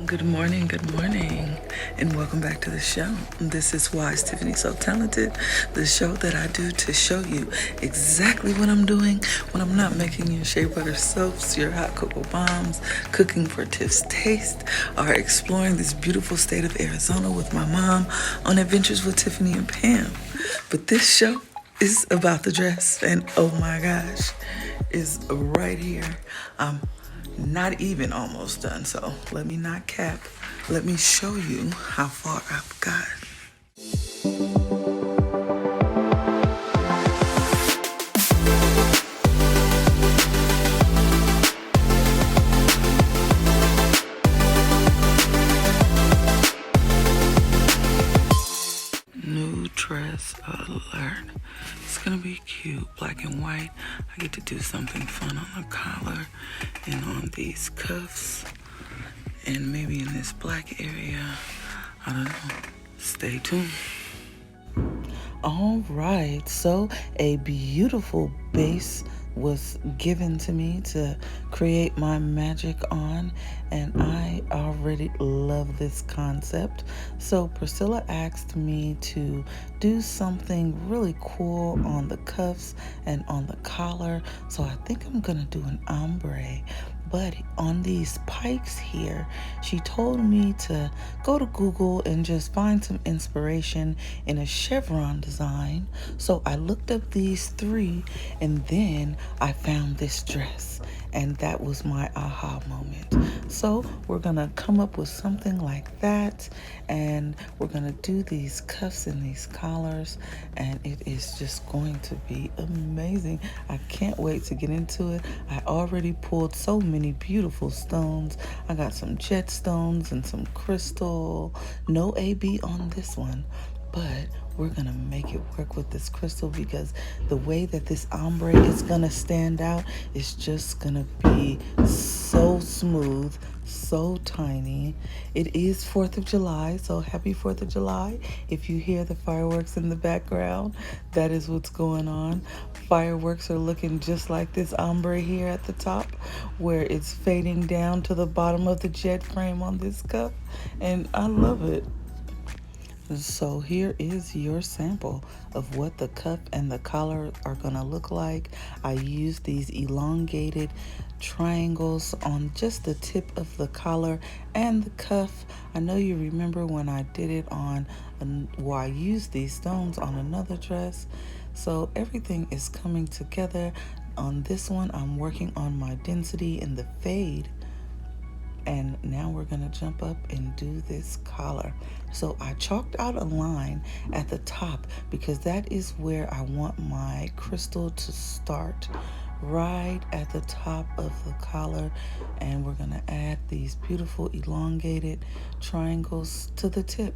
Good morning, and welcome back to the show. This is Why is Tiffany So Talented, the show that I do to show you exactly what I'm doing when I'm not making your shea butter soaps, your hot cocoa bombs, cooking for Tiff's taste, or exploring this beautiful state of Arizona with my mom on Adventures with Tiffany and Pam. But this show is about the dress, and oh my gosh, is right here. Not even almost done, so let me not cap. Let me show you how far I've got. New dress alert. It's gonna be cute, black and white. I get to do something fun on the collar and on these cuffs and maybe in this black area. I don't know. Stay tuned. All right, so a beautiful base was given to me to create my magic on, and I already love this concept. So Priscilla asked me to do something really cool on the cuffs and on the collar, so I think I'm gonna do an ombre. But on these pikes here, she told me to go to Google and just find some inspiration in a chevron design. So I looked up these three, and then I found this dress, and that was my aha moment. So we're gonna come up with something like that, and we're gonna do these cuffs and these collars, and it is just going to be amazing. I can't wait to get into it. I already pulled so many beautiful stones. I got some jet stones and some crystal. No AB on this one, but we're gonna make it work with this crystal because the way that this ombre is gonna stand out is just gonna be so smooth, so tiny. It is 4th of July, so happy 4th of July. If you hear the fireworks in the background, that is what's going on. Fireworks are looking just like this ombre here at the top, where it's fading down to the bottom of the jet frame on this cup, and I love it. So here is your sample of what the cuff and the collar are gonna look like. I used these elongated triangles on just the tip of the collar and the cuff. I know you remember when I did it on, I used these stones on another dress. So everything is coming together. On this one, I'm working on my density in the fade. And now we're gonna jump up and do this collar. So I chalked out a line at the top because that is where I want my crystal to start, right at the top of the collar. And we're gonna add these beautiful elongated triangles to the tip,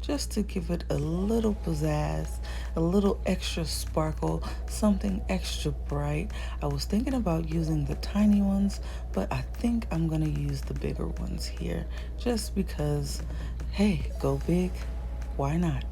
just to give it a little pizzazz, a little extra sparkle, something extra bright. I was thinking about using the tiny ones, but I think I'm gonna use the bigger ones here, just because, hey, go big, why not?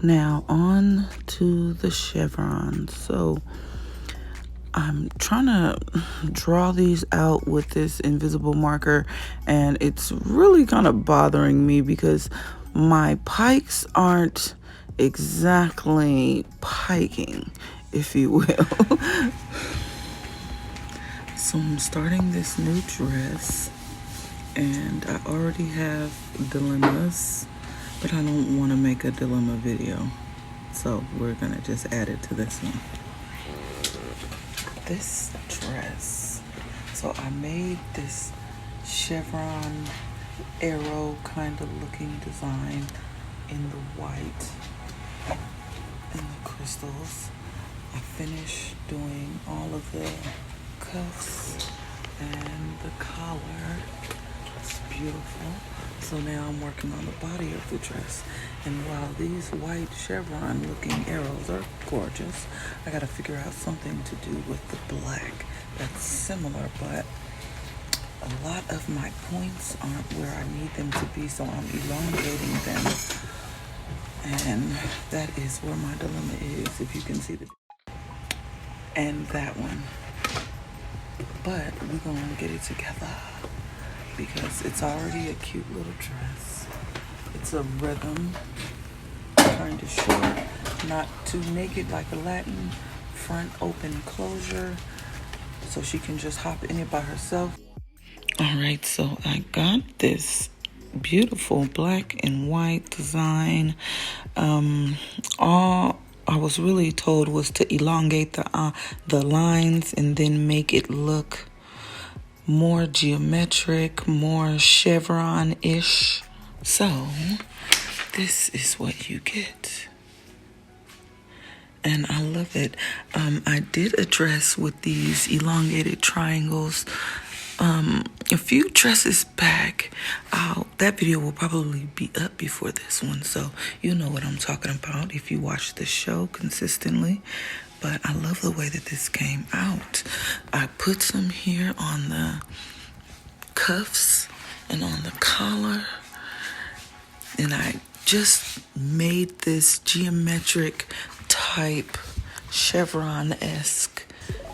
Now on to the chevron. So I'm trying to draw these out with this invisible marker, and it's really kind of bothering me because my pikes aren't exactly piking, if you will. So I'm starting this new dress, and I already have dilemmas, but I don't want to make a dilemma video, so we're gonna just add it to this one. This dress, so I made this chevron arrow kind of looking design in the white and the crystals. I finished doing all of the cuffs and the collar, beautiful. So now I'm working on the body of the dress. And while these white chevron looking arrows are gorgeous, I gotta figure out something to do with the black that's similar, but a lot of my points aren't where I need them to be, so I'm elongating them. And that is where my dilemma is, if you can see the, and that one. But we're gonna get it together because it's already a cute little dress. It's a rhythm, kind of short, not too naked like a Latin, front open closure, so she can just hop in it by herself. All right, so I got this beautiful black and white design. All I was really told was to elongate the lines and then make it look more geometric, more chevron-ish. So this is what you get. And I love it. I did a dress with these elongated triangles a few dresses back. That video will probably be up before this one, so you know what I'm talking about if you watch the show consistently. But I love the way that this came out. I put some here on the cuffs and on the collar, and I just made this geometric type chevron-esque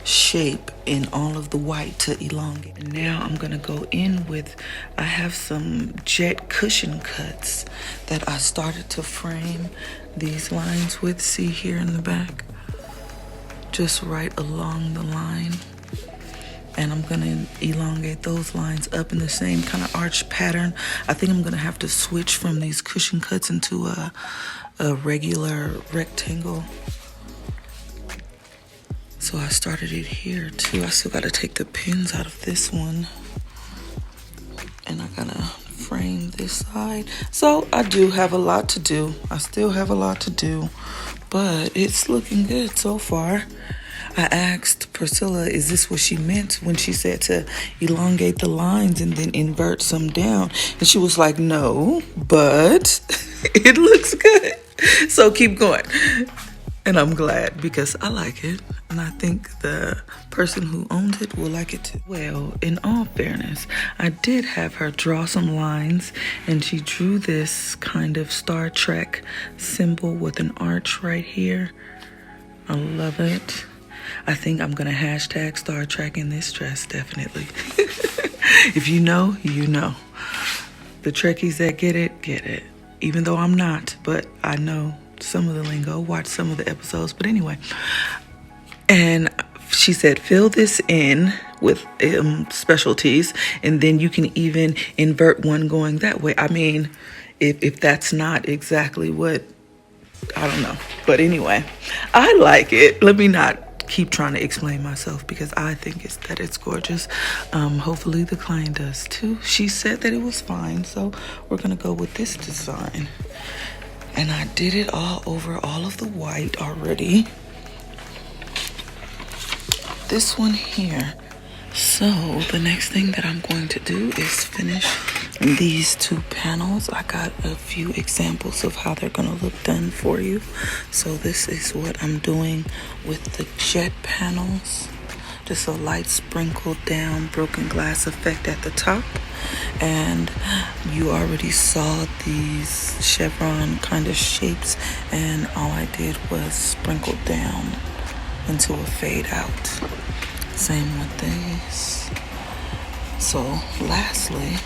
shape in all of the white to elongate. And now I'm gonna go in with, I have some jet cushion cuts that I started to frame these lines with. See here in the back, just right along the line. And I'm gonna elongate those lines up in the same kind of arch pattern. I think I'm gonna have to switch from these cushion cuts into a regular rectangle. So I started it here too. I still gotta take the pins out of this one. And I gotta frame this side. So I do have a lot to do. I still have a lot to do, but it's looking good so far. I asked Priscilla, is this what she meant when she said to elongate the lines and then invert some down? And she was like, no, but it looks good. So keep going. And I'm glad because I like it. And I think the person who owns it will like it too. Well, in all fairness, I did have her draw some lines, and she drew this kind of Star Trek symbol with an arch right here. I love it. I think I'm gonna hashtag Star Trek in this dress, definitely. If you know, you know. The Trekkies that get it, get it. Even though I'm not, but I know some of the lingo, watch some of the episodes. But anyway, and she said, fill this in with specialties, and then you can even invert one going that way. I mean, if that's not exactly what, I don't know. But anyway, I like it. Let me not keep trying to explain myself because I think it's gorgeous. Hopefully the client does too. She said that it was fine, so we're gonna go with this design. And I did it all over all of the white already. This one here. So the next thing that I'm going to do is finish these two panels. I got a few examples of how they're gonna look done for you. So this is what I'm doing with the jet panels. Just a light sprinkled down broken glass effect at the top. And you already saw these chevron kind of shapes, and all I did was sprinkle down into a fade out. Same with these. So lastly,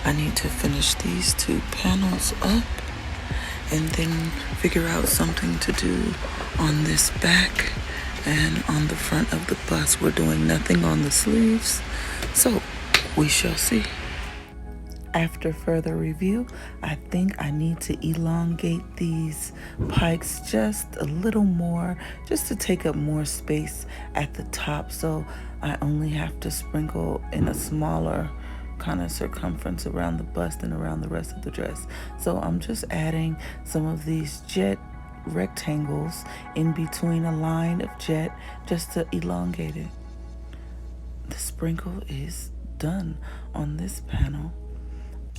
I need to finish these two panels up and then figure out something to do on this back and on the front of the bust. We're doing nothing on the sleeves, so we shall see. After further review, I think I need to elongate these pikes just a little more, just to take up more space at the top. So I only have to sprinkle in a smaller kind of circumference around the bust and around the rest of the dress. So I'm just adding some of these jet rectangles in between a line of jet just to elongate it. The sprinkle is done on this panel.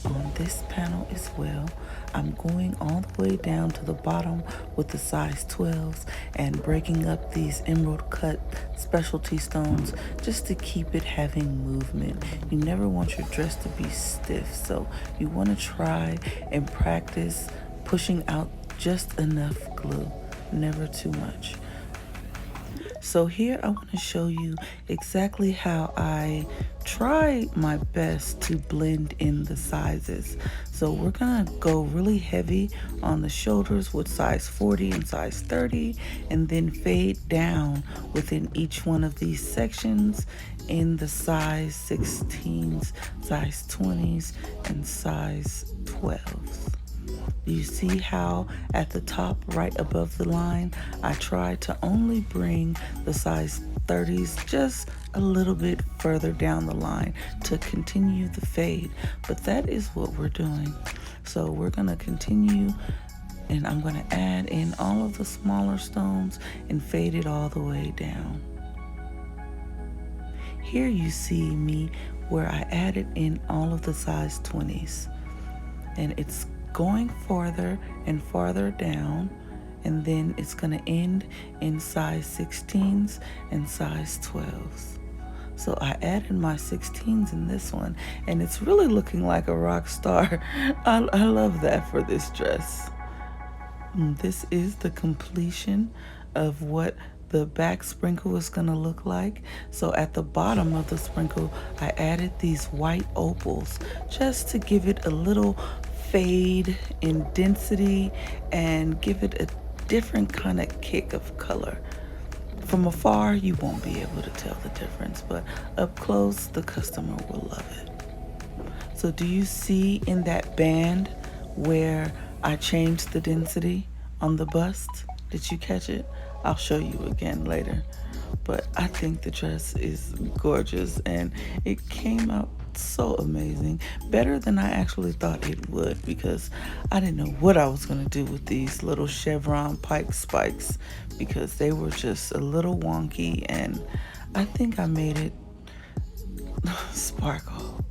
On this panel as well, I'm going all the way down to the bottom with the size 12s and breaking up these emerald cut specialty stones just to keep it having movement. You never want your dress to be stiff, so you want to try and practice pushing out just enough glue, never too much. So here I want to show you exactly how I try my best to blend in the sizes. So we're gonna go really heavy on the shoulders with size 40 and size 30, and then fade down within each one of these sections in the size 16s, size 20s, and size 12s. You see how at the top right above the line, I try to only bring the size 30s just a little bit further down the line to continue the fade, but that is what we're doing. So we're gonna continue, and I'm gonna add in all of the smaller stones and fade it all the way down. Here you see me where I added in all of the size 20s, and it's going farther and farther down, and then it's going to end in size 16s and size 12s. So I added my 16s in this one, and it's really looking like a rock star. I love that for this dress. This is the completion of what the back sprinkle is going to look like. So at the bottom of the sprinkle, I added these white opals just to give it a little fade in density and give it a different kind of kick of color. From afar, you won't be able to tell the difference, but up close, the customer will love it. So do you see in that band where I changed the density on the bust? Did you catch it? I'll show you again later. But I think the dress is gorgeous, and it came out so amazing. Better than I actually thought it would, because I didn't know what I was going to do with these little chevron pike spikes, because they were just a little wonky, and I think I made it sparkle.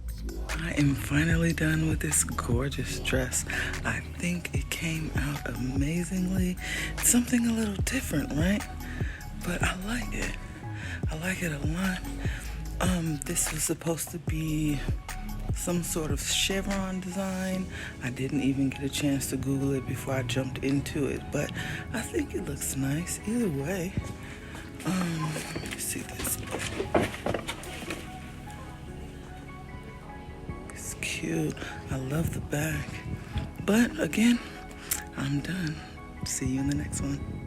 I am finally done with this gorgeous dress. I think it came out amazingly. It's something a little different, right? But I like it. I like it a lot. This was supposed to be some sort of chevron design. I didn't even get a chance to Google it before I jumped into it, but I think it looks nice either way. Let me see this. It's cute. I love the back. But again, I'm done. See you in the next one.